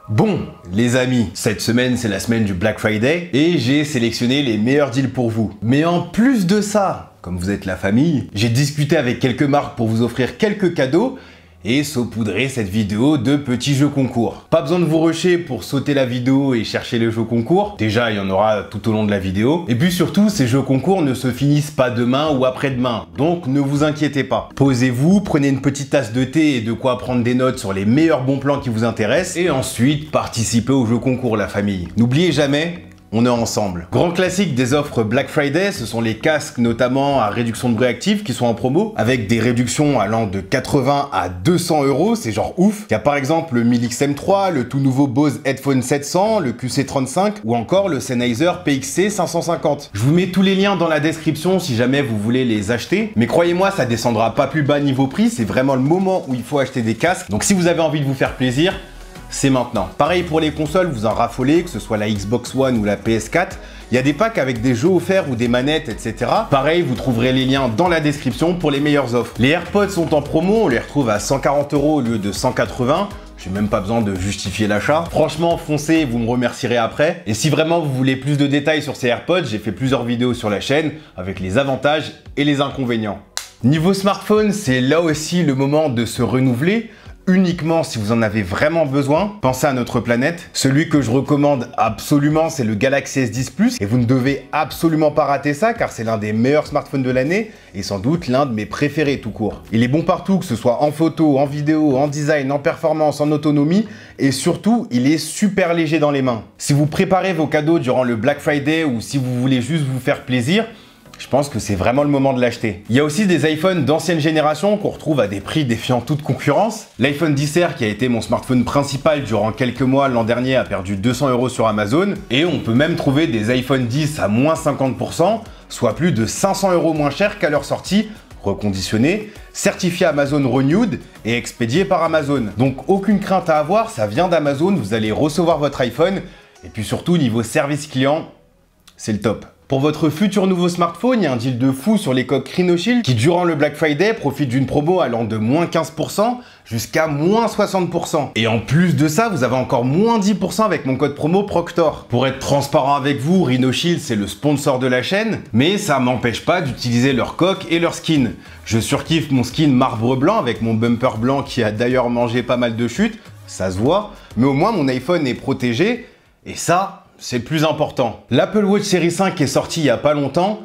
Bon, les amis, cette semaine c'est la semaine du Black Friday et j'ai sélectionné les meilleurs deals pour vous. Mais en plus de ça, comme vous êtes la famille, j'ai discuté avec quelques marques pour vous offrir quelques cadeaux et saupoudrer cette vidéo de petits jeux concours. Pas besoin de vous rusher pour sauter la vidéo et chercher les jeux concours. Déjà, il y en aura tout au long de la vidéo. Et puis surtout, ces jeux concours ne se finissent pas demain ou après-demain. Donc ne vous inquiétez pas. Posez-vous, prenez une petite tasse de thé et de quoi prendre des notes sur les meilleurs bons plans qui vous intéressent. Et ensuite, participez aux jeux concours, la famille. N'oubliez jamais, on est ensemble. Grand classique des offres Black Friday, ce sont les casques notamment à réduction de bruit actif qui sont en promo avec des réductions allant de 80 à 200 €, c'est genre ouf. Il y a par exemple le Mil XM3, le tout nouveau Bose Headphone 700, le QC35 ou encore le Sennheiser PXC 550. Je vous mets tous les liens dans la description si jamais vous voulez les acheter. Mais croyez-moi, ça descendra pas plus bas niveau prix, c'est vraiment le moment où il faut acheter des casques. Donc si vous avez envie de vous faire plaisir, c'est maintenant. Pareil pour les consoles, vous en raffolez, que ce soit la Xbox One ou la PS4. Il y a des packs avec des jeux offerts ou des manettes, etc. Pareil, vous trouverez les liens dans la description pour les meilleures offres. Les AirPods sont en promo, on les retrouve à 140 € au lieu de 180 €. J'ai même pas besoin de justifier l'achat. Franchement, foncez, vous me remercierez après. Et si vraiment vous voulez plus de détails sur ces AirPods, j'ai fait plusieurs vidéos sur la chaîne avec les avantages et les inconvénients. Niveau smartphone, c'est là aussi le moment de se renouveler. Uniquement si vous en avez vraiment besoin. Pensez à notre planète. Celui que je recommande absolument, c'est le Galaxy S10 Plus. Et vous ne devez absolument pas rater ça, car c'est l'un des meilleurs smartphones de l'année et sans doute l'un de mes préférés tout court. Il est bon partout, que ce soit en photo, en vidéo, en design, en performance, en autonomie. Et surtout, il est super léger dans les mains. Si vous préparez vos cadeaux durant le Black Friday ou si vous voulez juste vous faire plaisir, je pense que c'est vraiment le moment de l'acheter. Il y a aussi des iPhones d'ancienne génération qu'on retrouve à des prix défiant toute concurrence. L'iPhone XR, qui a été mon smartphone principal durant quelques mois l'an dernier, a perdu 200 € sur Amazon. Et on peut même trouver des iPhone 10 à moins 50%, soit plus de 500 € moins cher qu'à leur sortie, reconditionnés, certifiés Amazon Renewed et expédiés par Amazon. Donc aucune crainte à avoir, ça vient d'Amazon, vous allez recevoir votre iPhone. Et puis surtout, niveau service client, c'est le top. Pour votre futur nouveau smartphone, il y a un deal de fou sur les coques Rhinoshield qui, durant le Black Friday, profite d'une promo allant de moins 15% jusqu'à moins 60%. Et en plus de ça, vous avez encore moins 10% avec mon code promo Proctor. Pour être transparent avec vous, Rhinoshield, c'est le sponsor de la chaîne, mais ça m'empêche pas d'utiliser leur coque et leur skin. Je surkiffe mon skin marbre blanc avec mon bumper blanc qui a d'ailleurs mangé pas mal de chutes, ça se voit, mais au moins mon iPhone est protégé, et ça, c'est le plus important. L'Apple Watch Série 5 est sorti il y a pas longtemps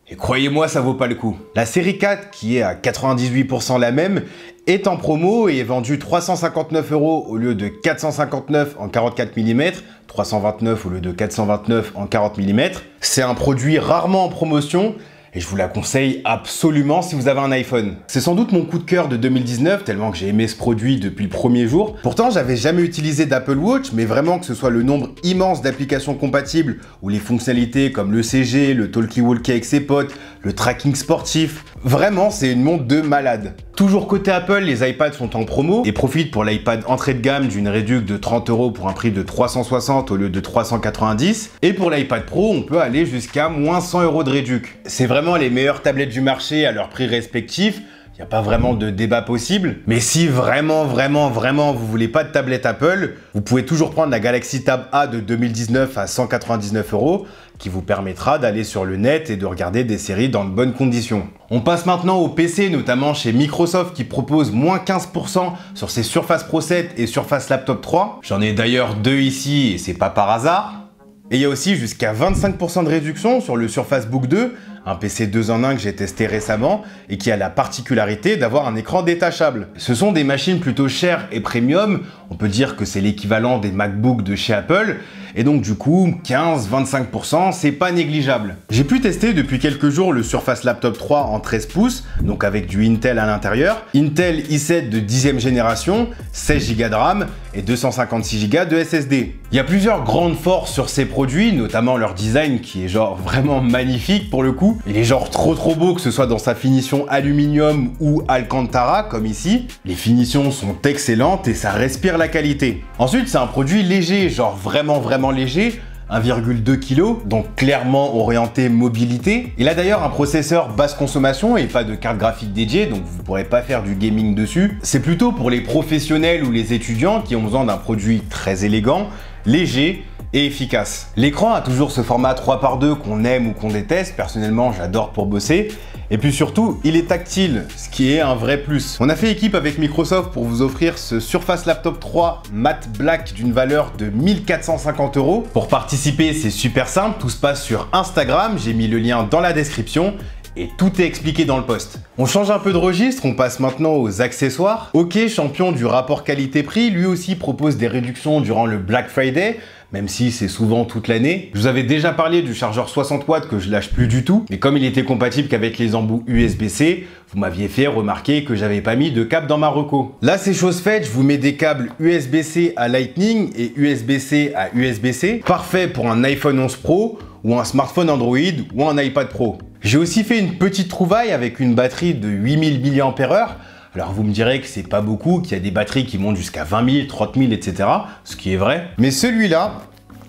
et croyez-moi, ça vaut pas le coup. La série 4, qui est à 98% la même, est en promo et est vendue 359 € au lieu de 459 en 44 mm, 329 au lieu de 429 en 40 mm. C'est un produit rarement en promotion et je vous la conseille absolument si vous avez un iPhone. C'est sans doute mon coup de cœur de 2019, tellement que j'ai aimé ce produit depuis le premier jour. Pourtant, j'avais jamais utilisé d'Apple Watch, mais vraiment que ce soit le nombre immense d'applications compatibles, ou les fonctionnalités comme le CG, le talkie-walkie avec ses potes, le tracking sportif, vraiment, c'est une montre de malade. Toujours côté Apple, les iPads sont en promo et profitent pour l'iPad entrée de gamme d'une réduction de 30 € pour un prix de 360 au lieu de 390. Et pour l'iPad Pro, on peut aller jusqu'à moins 100 € de réduction. C'est vraiment les meilleures tablettes du marché à leur prix respectif. Il n'y a pas vraiment de débat possible. Mais si vraiment vous voulez pas de tablette Apple, vous pouvez toujours prendre la Galaxy Tab A de 2019 à 199 € qui vous permettra d'aller sur le net et de regarder des séries dans de bonnes conditions. On passe maintenant au PC, notamment chez Microsoft qui propose moins 15% sur ses Surface Pro 7 et Surface Laptop 3. J'en ai d'ailleurs deux ici et c'est pas par hasard. Et il y a aussi jusqu'à 25% de réduction sur le Surface Book 2, un PC 2 en 1 que j'ai testé récemment et qui a la particularité d'avoir un écran détachable. Ce sont des machines plutôt chères et premium, on peut dire que c'est l'équivalent des MacBooks de chez Apple, et donc du coup 15-25% c'est pas négligeable. J'ai pu tester depuis quelques jours le Surface Laptop 3 en 13 pouces, donc avec du Intel à l'intérieur, Intel i7 de 10e génération, 16 Go de RAM et 256 Go de SSD. Il y a plusieurs grandes forces sur ces produits, notamment leur design qui est genre vraiment magnifique pour le coup. Il est genre trop beau, que ce soit dans sa finition aluminium ou Alcantara comme ici. Les finitions sont excellentes et ça respire la qualité. Ensuite, c'est un produit léger, genre vraiment léger, 1,2 kg, donc clairement orienté mobilité. Il a d'ailleurs un processeur basse consommation et pas de carte graphique dédiée, donc vous ne pourrez pas faire du gaming dessus. C'est plutôt pour les professionnels ou les étudiants qui ont besoin d'un produit très élégant, léger et efficace. L'écran a toujours ce format 3x2 qu'on aime ou qu'on déteste. Personnellement, j'adore pour bosser. Et puis surtout, il est tactile, ce qui est un vrai plus. On a fait équipe avec Microsoft pour vous offrir ce Surface Laptop 3 Matte Black d'une valeur de 1450 €. Pour participer, c'est super simple, tout se passe sur Instagram, j'ai mis le lien dans la description. Et tout est expliqué dans le post. On change un peu de registre, on passe maintenant aux accessoires. OK, champion du rapport qualité-prix, lui aussi propose des réductions durant le Black Friday, même si c'est souvent toute l'année. Je vous avais déjà parlé du chargeur 60 watts que je lâche plus du tout, mais comme il était compatible qu'avec les embouts USB-C, vous m'aviez fait remarquer que j'avais pas mis de câble dans ma reco. Là, c'est chose faite, je vous mets des câbles USB-C à Lightning et USB-C à USB-C, parfait pour un iPhone 11 Pro ou un smartphone Android ou un iPad Pro. J'ai aussi fait une petite trouvaille avec une batterie de 8000 mAh. Alors vous me direz que c'est pas beaucoup, qu'il y a des batteries qui montent jusqu'à 20 000, 30 000, etc. Ce qui est vrai. Mais celui-là,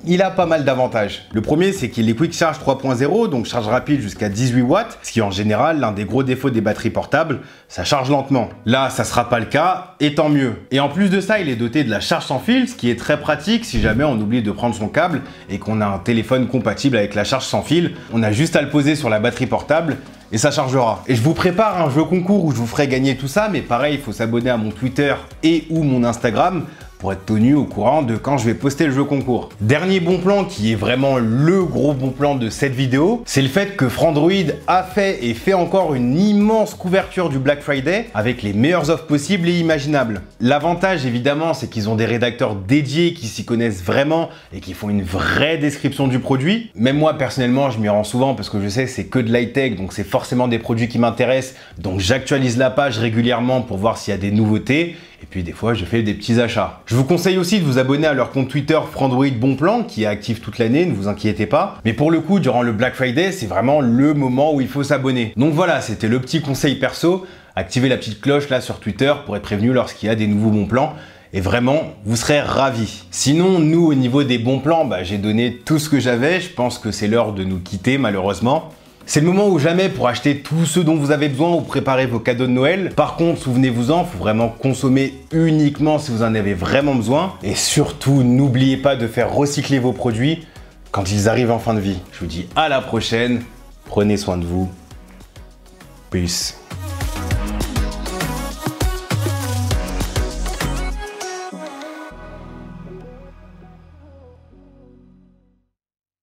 il a pas mal d'avantages. Le premier, c'est qu'il est Quick Charge 3.0, donc charge rapide jusqu'à 18 watts, ce qui est en général l'un des gros défauts des batteries portables, ça charge lentement. Là, ça sera pas le cas, et tant mieux. Et en plus de ça, il est doté de la charge sans fil, ce qui est très pratique si jamais on oublie de prendre son câble et qu'on a un téléphone compatible avec la charge sans fil. On a juste à le poser sur la batterie portable et ça chargera. Et je vous prépare un jeu concours où je vous ferai gagner tout ça, mais pareil, il faut s'abonner à mon Twitter et ou mon Instagram pour être tenu au courant de quand je vais poster le jeu concours. Dernier bon plan qui est vraiment le gros bon plan de cette vidéo, c'est le fait que Frandroid a fait et fait encore une immense couverture du Black Friday avec les meilleures offres possibles et imaginables. L'avantage évidemment, c'est qu'ils ont des rédacteurs dédiés qui s'y connaissent vraiment et qui font une vraie description du produit. Même moi personnellement, je m'y rends souvent parce que je sais que c'est que de l'high-tech, donc c'est forcément des produits qui m'intéressent. Donc j'actualise la page régulièrement pour voir s'il y a des nouveautés. Et puis des fois, je fais des petits achats. Je vous conseille aussi de vous abonner à leur compte Twitter Frandroid Bon Plan, qui est actif toute l'année, ne vous inquiétez pas. Mais pour le coup, durant le Black Friday, c'est vraiment le moment où il faut s'abonner. Donc voilà, c'était le petit conseil perso. Activez la petite cloche là sur Twitter pour être prévenu lorsqu'il y a des nouveaux bons plans. Et vraiment, vous serez ravis. Sinon, nous, au niveau des bons plans, j'ai donné tout ce que j'avais. Je pense que c'est l'heure de nous quitter, malheureusement. C'est le moment ou jamais pour acheter tout ce dont vous avez besoin ou préparer vos cadeaux de Noël. Par contre, souvenez-vous-en, il faut vraiment consommer uniquement si vous en avez vraiment besoin. Et surtout, n'oubliez pas de faire recycler vos produits quand ils arrivent en fin de vie. Je vous dis à la prochaine, prenez soin de vous. Peace.